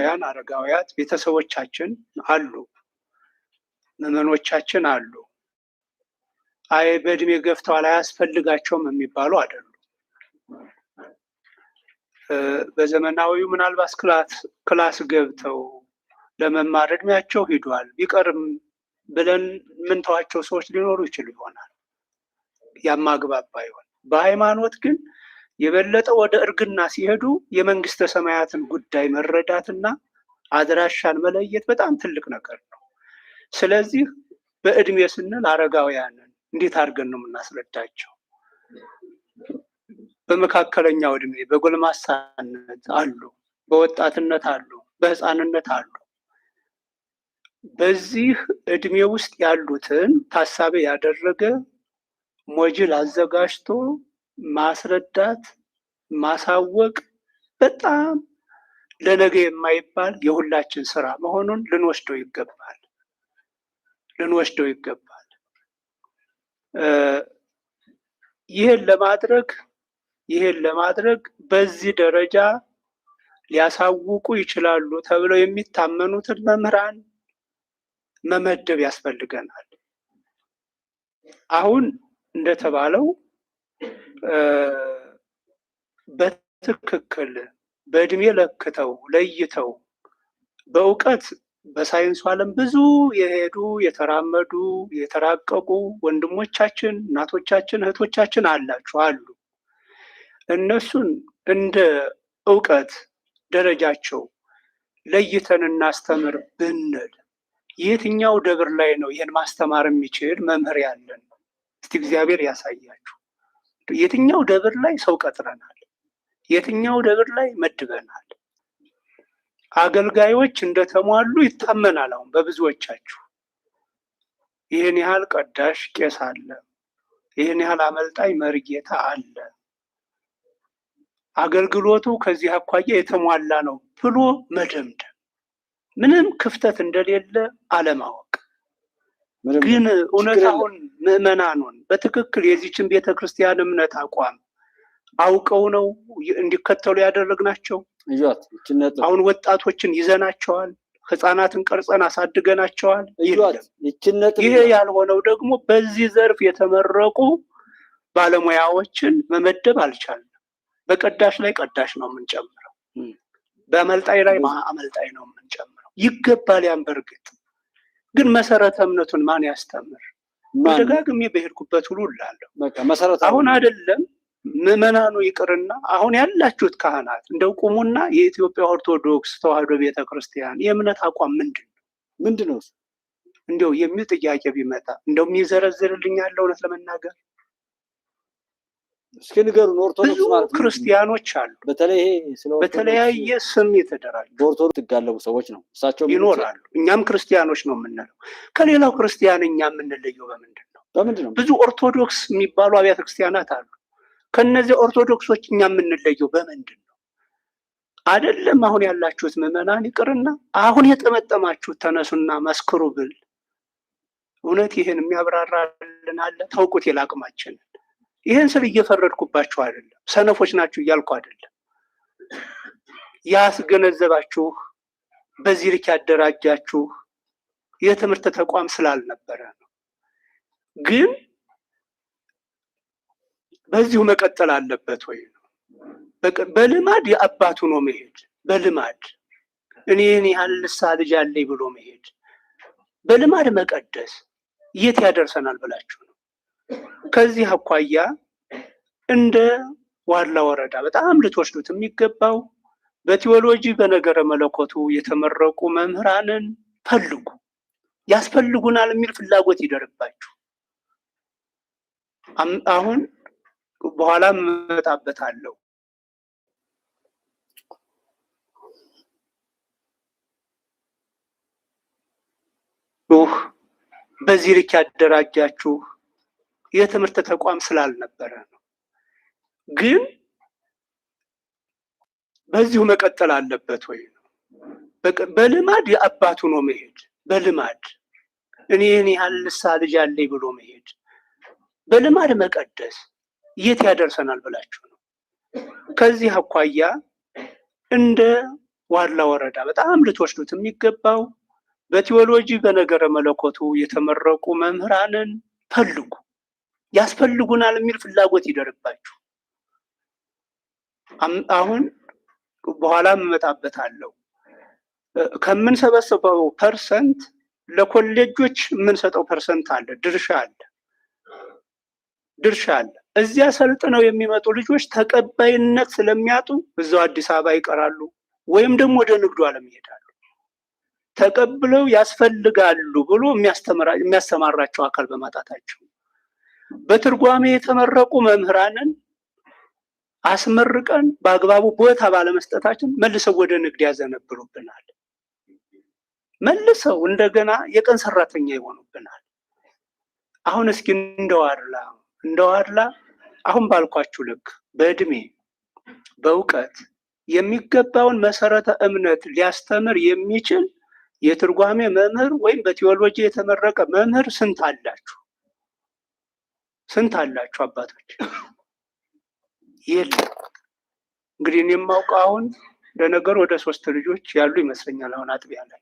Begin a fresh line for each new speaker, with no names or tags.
አረጋውያን አረጋውያት ቤተሰቦቻችን አሉ፣ ምዕመኖቻችን አሉ። አይ በእድሜ ገፍተዋል አያስፈልጋቸውም የሚባሉ አይደሉም። በዘመናዊው ምናልባት ክላስ ገብተው ለመማር እድሜያቸው ሂዷል ቢቀርም ብለን ምንተዋቸው ሰዎች ሊኖሩ ይችሉ ይሆናል። ያማግባባ ይሆን። በሃይማኖት ግን የበለጠ ወደ እርግና ሲሄዱ የመንግስተ ሰማያትን ጉዳይ መረዳትና አድራሻን መለየት በጣም ትልቅ ነገር ነው። ስለዚህ በእድሜ ስንል አረጋውያንን እንዴት አድርገን ነው የምናስረዳቸው? በመካከለኛው እድሜ በጎልማሳነት አሉ፣ በወጣትነት አሉ፣ በህፃንነት አሉ። በዚህ እድሜ ውስጥ ያሉትን ታሳቢ ያደረገ ሞጅል አዘጋጅቶ ማስረዳት ማሳወቅ በጣም ለነገ የማይባል የሁላችን ስራ መሆኑን ልንወስደው ይገባል። ይህን ለማድረግ በዚህ ደረጃ ሊያሳውቁ ይችላሉ ተብለው የሚታመኑትን መምህራን መመደብ ያስፈልገናል። አሁን እንደተባለው በትክክል በእድሜ ለክተው ለይተው በእውቀት በሳይንሱ ዓለም ብዙ የሄዱ የተራመዱ የተራቀቁ ወንድሞቻችን፣ እናቶቻችን፣ እህቶቻችን አሉ። እነሱን እንደ እውቀት ደረጃቸው ለይተን እናስተምር ብንል የትኛው ደብር ላይ ነው ይህን ማስተማር የሚችል መምህር ያለን? እስቲ እግዚአብሔር ያሳያችሁ። የትኛው ደብር ላይ ሰው ቀጥረናል? የትኛው ደብር ላይ መድበናል? አገልጋዮች እንደተሟሉ ይታመናል። አሁን በብዙዎቻችሁ ይህን ያህል ቀዳሽ ቄስ አለ፣ ይህን ያህል አመልጣኝ መርጌታ አለ፣ አገልግሎቱ ከዚህ አኳያ የተሟላ ነው ብሎ መደምደም፣ ምንም ክፍተት እንደሌለ አለማወቅ። ግን እውነታውን ምዕመናኑን በትክክል የዚችን ቤተክርስቲያን እምነት አቋም አውቀው ነው እንዲከተሉ ያደረግናቸው። አሁን ወጣቶችን ይዘናቸዋል፣ ህፃናትን ቀርጸን አሳድገናቸዋል። ይሄ ያልሆነው ደግሞ በዚህ ዘርፍ የተመረቁ ባለሙያዎችን መመደብ አልቻልንም። በቀዳሽ ላይ ቀዳሽ ነው የምንጨምረው፣ በአመልጣኝ ላይ አመልጣኝ ነው የምንጨምረው። ይገባል ያን። በእርግጥ ግን መሰረተ እምነቱን ማን ያስተምር? ደጋግሜ በሄድኩበት ሁሉ እላለሁ። አሁን አይደለም ምዕመናኑ ይቅርና አሁን ያላችሁት ካህናት እንደው ቁሙና የኢትዮጵያ ኦርቶዶክስ ተዋሕዶ ቤተክርስቲያን የእምነት አቋም ምንድን ነው እንደው የሚል ጥያቄ ቢመጣ እንደው የሚዘረዝርልኝ ያለ እውነት ለመናገር
እስኪ ንገሩን። ኦርቶዶክስ ማለት
ክርስቲያኖች አሉ፣ በተለያየ ስም የተደራጁ
በኦርቶዶክስ ትጋለቡ ሰዎች ነው እሳቸው
ይኖራሉ። እኛም ክርስቲያኖች ነው የምንለው። ከሌላው ክርስቲያን እኛ የምንለየው በምንድን ነው? ብዙ ኦርቶዶክስ የሚባሉ አብያተ ክርስቲያናት አሉ። ከነዚህ ኦርቶዶክሶች እኛ የምንለየው በምንድን ነው? አይደለም አሁን ያላችሁት ምዕመናን ይቅርና አሁን የጠመጠማችሁት ተነሱና መስክሩ ብል እውነት ይህን የሚያብራራልን አለ? ታውቁት የላቅማችንን። ይህን ስል እየፈረድኩባችሁ አይደለም፣ ሰነፎች ናችሁ እያልኩ አይደለም። ያስገነዘባችሁ በዚህ ልክ ያደራጃችሁ የትምህርት ተቋም ስላልነበረ ነው። ግን በዚሁ መቀጠል አለበት ወይ ነው? በልማድ የአባቱ ነው መሄድ፣ በልማድ እኔን ያህል ንስሐ ልጅ አለኝ ብሎ መሄድ፣ በልማድ መቀደስ የት ያደርሰናል ብላችሁ ነው? ከዚህ አኳያ እንደ ዋላ ወረዳ በጣም ልትወስዱት የሚገባው በቴዎሎጂ በነገረ መለኮቱ የተመረቁ መምህራንን ፈልጉ። ያስፈልጉናል የሚል ፍላጎት ይደርባችሁ። አሁን በኋላ እመጣበታለሁ። በዚህ ልክ ያደራጃችሁ የትምህርት ተቋም ስላልነበረ ነው። ግን በዚሁ መቀጠል አለበት ወይ ነው? በልማድ የአባቱ ነው መሄድ፣ በልማድ እኔን ያህል ንስሐ ልጅ አለኝ ብሎ መሄድ፣ በልማድ መቀደስ የት ያደርሰናል ብላችሁ ነው? ከዚህ አኳያ እንደ ዋላ ወረዳ በጣም ልትወስዱት የሚገባው በቲዎሎጂ በነገረ መለኮቱ የተመረቁ መምህራንን ፈልጉ። ያስፈልጉናል የሚል ፍላጎት ይደርባችሁ። አሁን በኋላ እመጣበታለሁ። ከምንሰበስበው ፐርሰንት ለኮሌጆች የምንሰጠው ፐርሰንት አለ፣ ድርሻ አለ። እዚያ ሰልጥነው የሚመጡ ልጆች ተቀባይነት ስለሚያጡ እዛው አዲስ አበባ ይቀራሉ፣ ወይም ደግሞ ወደ ንግዱ ዓለም ይሄዳሉ። ተቀብለው ያስፈልጋሉ ብሎ የሚያስተማራቸው አካል በማጣታቸው በትርጓሜ የተመረቁ መምህራንን አስመርቀን በአግባቡ ቦታ ባለመስጠታችን መልሰው ወደ ንግድ ያዘነብሉብናል። መልሰው እንደገና የቀን ሰራተኛ ይሆኑብናል። አሁን እስኪ እንደዋድላ አሁን ባልኳችሁ ልክ በእድሜ በእውቀት የሚገባውን መሰረተ እምነት ሊያስተምር የሚችል የትርጓሜ መምህር ወይም በቲዎሎጂ የተመረቀ መምህር ስንት አላችሁ? ስንት አላችሁ አባቶች? የለም። እንግዲህ እኔ የማውቀው አሁን ለነገሩ ወደ 3 ልጆች ያሉ ይመስለኛል አሁን አጥቢያ ላይ